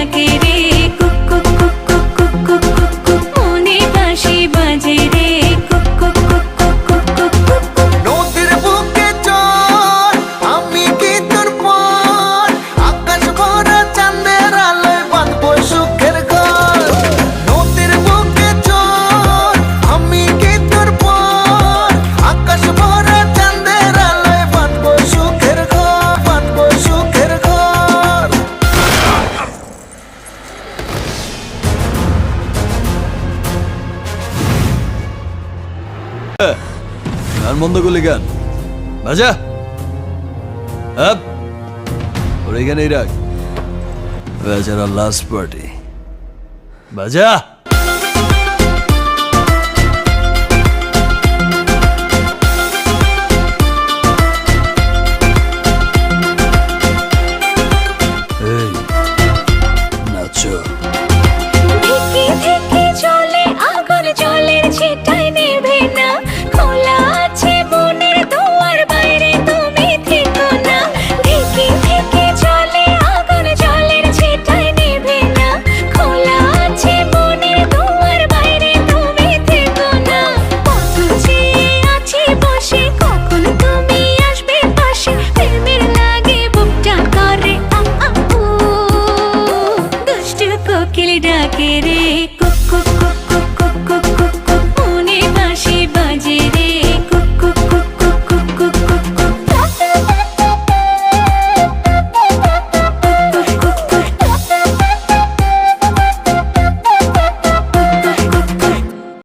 ডাকে রে cook cook cook cook cook cook cook cook মনে বাঁশি বাজে রে cook cook cook cook cook cook cook cook নদীর বুকে চল আমি কি তোর পর আকাশ ভরা চাঁদের আলোয় বাঁধবো সুখের ঘর নদীর বুকে চল আমি কি তোর পর আকাশ ভরা চাঁদের আলোয় বাঁধবো সুখের ঘর বাঁধবো সুখের ঘর গান বন্ধ করলি গান বাজা আপ ওর এখানেই রাখ বেচারা লাস্ট পার্টি বাজা